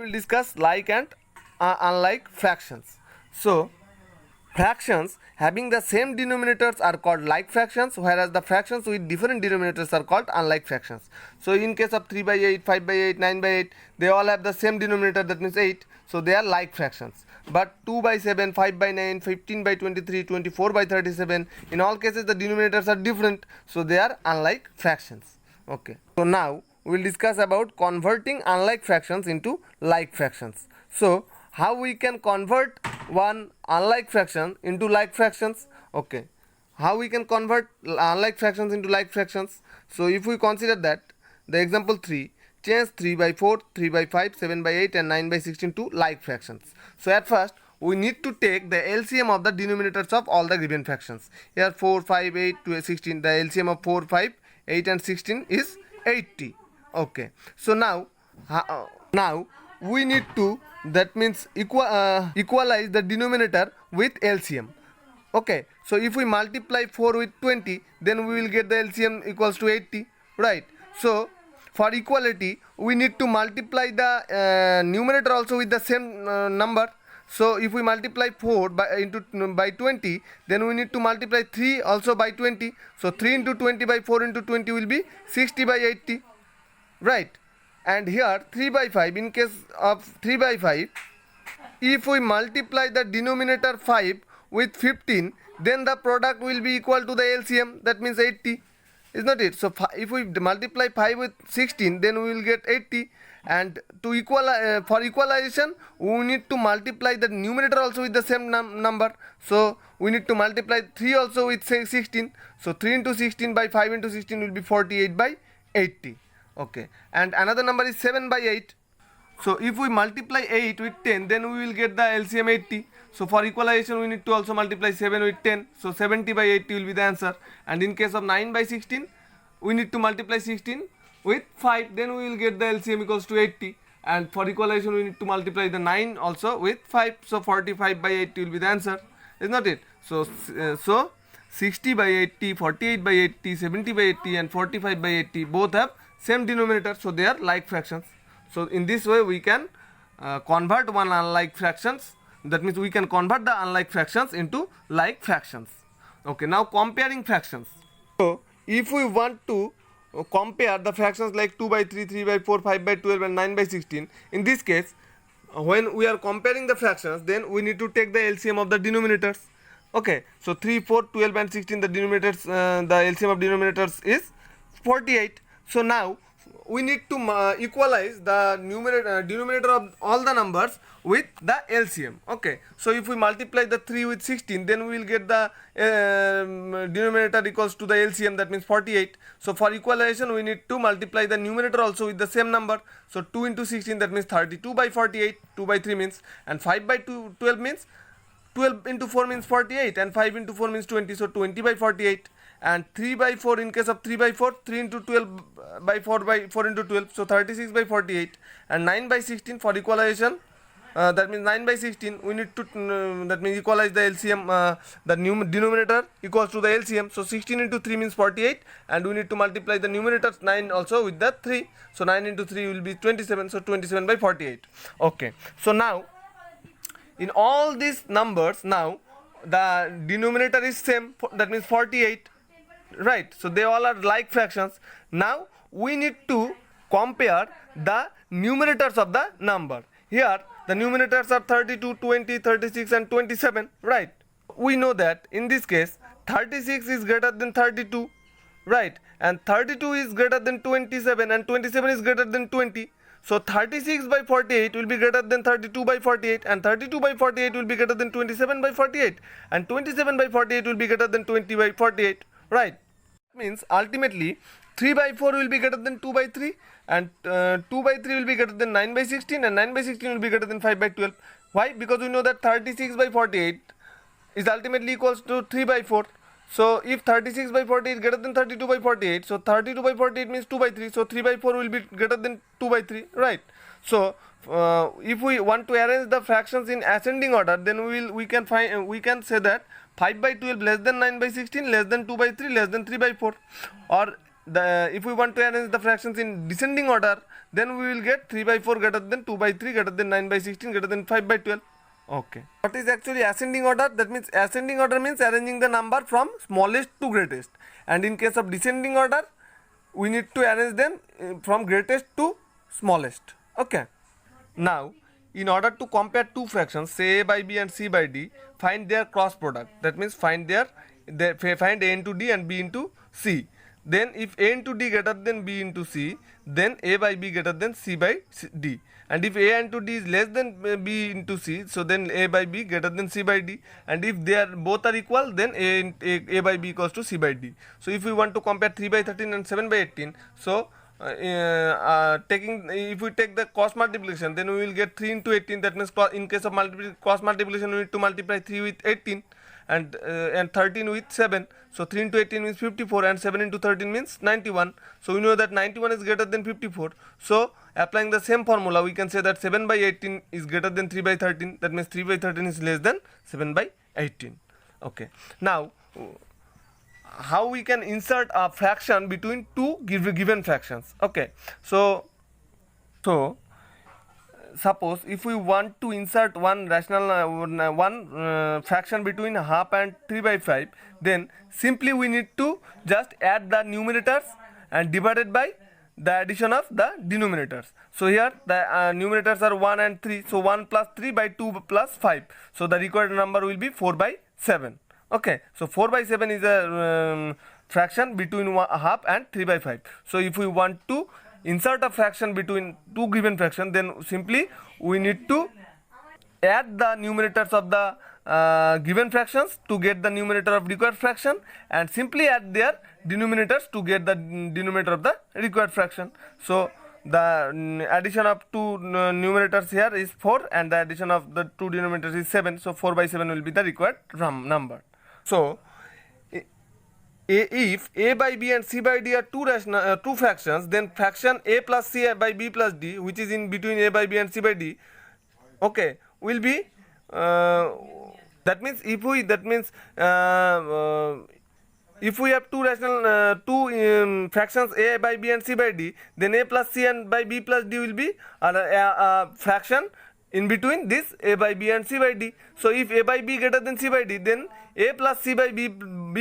We will discuss like and unlike fractions. So, fractions having the same denominators are called like fractions, whereas the fractions with different denominators are called unlike fractions. So, in case of 3 by 8, 5 by 8, 9 by 8, they all have the same denominator, that means 8. So, they are like fractions. But 2 by 7, 5 by 9, 15 by 23, 24 by 37, in all cases the denominators are different. So, they are unlike fractions. Okay. So, now we will discuss about converting unlike fractions into like fractions. So, how we can convert one unlike fraction into like fractions? Okay, how we can convert unlike fractions into like fractions? So, if we consider that the example 3, change 3 by 4, 3 by 5, 7 by 8 and 9 by 16 to like fractions. So, at first we need to take the LCM of the denominators of all the given fractions. Here 4, 5, 8 to 16, the LCM of 4, 5, 8 and 16 is 80. Okay, so now we need to, that means equalize the denominator with LCM. Okay, so if we multiply 4 with 20, then we will get the LCM equals to 80, right? So for equality we need to multiply the numerator also with the same number. So if we multiply 4 by 20, then we need to multiply 3 also by 20. So 3 into 20 by 4 into 20 will be 60 by 80, right? And here 3 by 5, in case of 3 by 5, if we multiply the denominator 5 with 15, then the product will be equal to the LCM, that means 80, is not it? So if we multiply 5 with 16, then we will get 80. And to for equalization we need to multiply the numerator also with the same number. So we need to multiply 3 also with 16. So 3 into 16 by 5 into 16 will be 48 by 80. Okay, and another number is 7 by 8. So if we multiply 8 with 10, then we will get the LCM 80. So for equalization we need to also multiply 7 with 10. So 70 by 80 will be the answer. And in case of 9 by 16, we need to multiply 16 with 5, then we will get the LCM equals to 80. And for equalization we need to multiply the 9 also with 5. So 45 by 80 will be the answer, is not it? So 60 by 80, 48 by 80, 70 by 80 and 45 by 80 both have same denominator, so they are like fractions. So in this way we can convert one unlike fractions, that means we can convert the unlike fractions into like fractions. Okay, now comparing fractions. So if we want to compare the fractions like 2 by 3, 3 by 4, 5 by 12 and 9 by 16, in this case when we are comparing the fractions, then we need to take the LCM of the denominators. Okay, so 3, 4, 12 and 16, the denominators, the LCM of denominators is 48. So now we need to equalize the denominator of all the numbers with the LCM. Okay, so if we multiply the 3 with 16, then we will get the denominator equals to the LCM, that means 48. So for equalization we need to multiply the numerator also with the same number. So 2 into 16, that means 32 by 48, 2 by 3 means, and 5 by 12 means 12 into 4 means 48 and 5 into 4 means 20, so 20 by 48. And 3 by 4, in case of 3 by 4, 3 into 12 by 4 into 12, so 36 by 48. And 9 by 16 for equalization, that means 9 by 16 we need to that means equalize the LCM, the denominator equals to the LCM. So 16 into 3 means 48 and we need to multiply the numerator 9 also with the 3. So 9 into 3 will be 27, so 27 by 48. Okay, so now in all these numbers, now the denominator is same, that means 48, right? So they all are like fractions. Now we need to compare the numerators of the number. Here the numerators are 32, 20, 36 and 27, right? We know that in this case 36 is greater than 32, right? And 32 is greater than 27 and 27 is greater than 20. So 36 by 48 will be greater than 32 by 48 and 32 by 48 will be greater than 27 by 48 and 27 by 48 will be greater than 20 by 48, right? That means ultimately 3 by 4 will be greater than 2 by 3 and 2 by 3 will be greater than 9 by 16 and 9 by 16 will be greater than 5 by 12. Why? Because we know that 36 by 48 is ultimately equals to 3 by 4. So if 36 by 48 is greater than 32 by 48, so 32 by 48 means 2 by 3, so 3 by 4 will be greater than 2 by 3, right? So if we want to arrange the fractions in ascending order, then we can say that 5 by 12 less than 9 by 16 less than 2 by 3 less than 3 by 4. Or if we want to arrange the fractions in descending order, then we will get 3 by 4 greater than 2 by 3 greater than 9 by 16 greater than 5 by 12. Okay. What is actually ascending order? That means ascending order means arranging the number from smallest to greatest, and in case of descending order we need to arrange them from greatest to smallest. Okay. Now in order to compare two fractions, say a by b and c by d, find their cross product. That means find find a into d and b into c. Then if a into d greater than b into c, then a by b greater than c by d. And if a into d is less than b into c, so then a by b greater than c by d. And if they are both are equal, then a by b equals to c by d. So if we want to compare 3 by 13 and 7 by 18, so if we take the cross multiplication, then we will get 3 into 18. That means in case of cross multiplication, we need to multiply 3 with 18 and 13 with 7. So 3 into 18 means 54 and 7 into 13 means 91. So we know that 91 is greater than 54. So applying the same formula, we can say that 7 by 18 is greater than 3 by 13. That means 3 by 13 is less than 7 by 18. Okay. Now how we can insert a fraction between two given fractions. Okay, so suppose if we want to insert one fraction between half and 3 by 5, then simply we need to just add the numerators and divided by the addition of the denominators. So here the numerators are 1 and 3, so 1 plus 3 by 2 plus 5, so the required number will be 4 by 7. Okay, so 4 by 7 is a fraction between half and 3 by 5. So if we want to insert a fraction between two given fractions, then simply we need to add the numerators of the given fractions to get the numerator of required fraction, and simply add their denominators to get the denominator of the required fraction. So the addition of two numerators here is 4 and the addition of the two denominators is 7. So 4 by 7 will be the required number. So if a by b and c by d are two fractions, then fraction a plus c by b plus d, which is in between a by b and c by d, okay, will be that means if we have two fractions a by b and c by d, then a plus c and by b plus d will be a fraction in between this a by b and c by d. So if a by b greater than c by d, then a plus c by b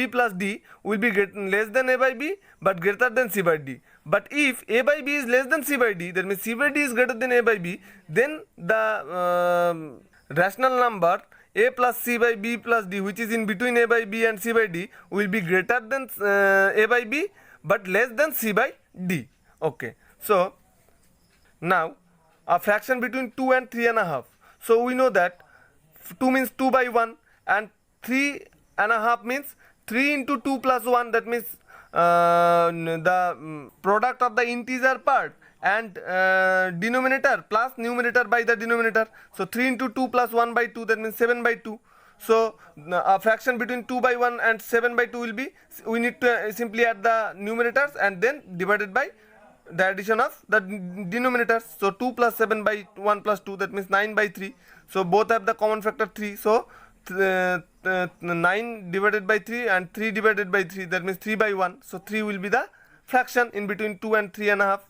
plus d will be less than a by b but greater than c by d. But if a by b is less than c by d, that means c by d is greater than a by b, then the rational number a plus c by b plus d, which is in between a by b and c by d, will be greater than a by b but less than c by d. Okay, so now a fraction between 2 and 3.5. So we know that 2 means 2 by 1 and 3.5 means 3 into 2 plus 1. That means the product of the integer part and denominator plus numerator by the denominator. So 3 into 2 plus 1 by 2, that means 7 by 2. So a fraction between 2 by 1 and 7 by 2 will be, we need to simply add the numerators and then divided by the addition of the denominators. So 2 plus 7 by 1 plus 2, that means 9 by 3. So both have the common factor 3. So 9 divided by 3 and 3 divided by 3, that means 3 by 1. So 3 will be the fraction in between 2 and 3.5.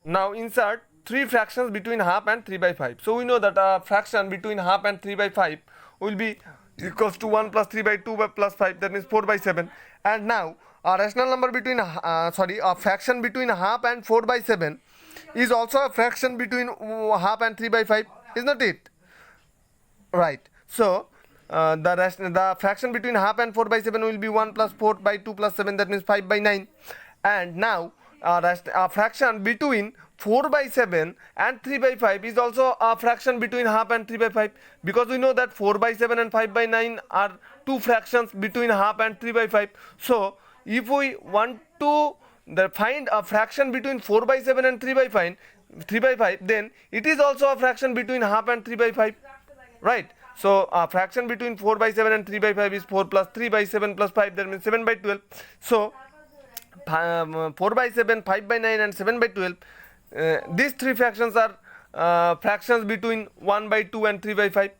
Now insert 3 fractions between half and 3 by 5. So we know that a fraction between half and 3 by 5 will be equals to 1 plus 3 by 2 plus 5, that means 4 by 7. And now a rational number between a fraction between half and 4 by 7 is also a fraction between half and 3 by 5, is not it? Right. So the fraction between half and 4 by 7 will be 1 plus 4 by 2 plus 7, that means 5 by 9. And now a fraction between 4 by 7 and 3 by 5 is also a fraction between half and 3 by 5, because we know that 4 by 7 and 5 by 9 are two fractions between half and 3 by 5. So if we want to find a fraction between 4 by 7 and 3 by 5, then it is also a fraction between half and 3 by 5, right? So a fraction between 4 by 7 and 3 by 5 is 4 plus 3 by 7 plus 5, that means 7 by 12. So 4 by 7, 5 by 9 and 7 by 12, these three fractions are fractions between 1 by 2 and 3 by 5.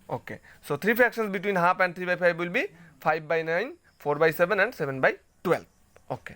Okay, so three fractions between half and 3 by 5 will be 5 by 9, 4 by 7 and 7 by 12. Okay.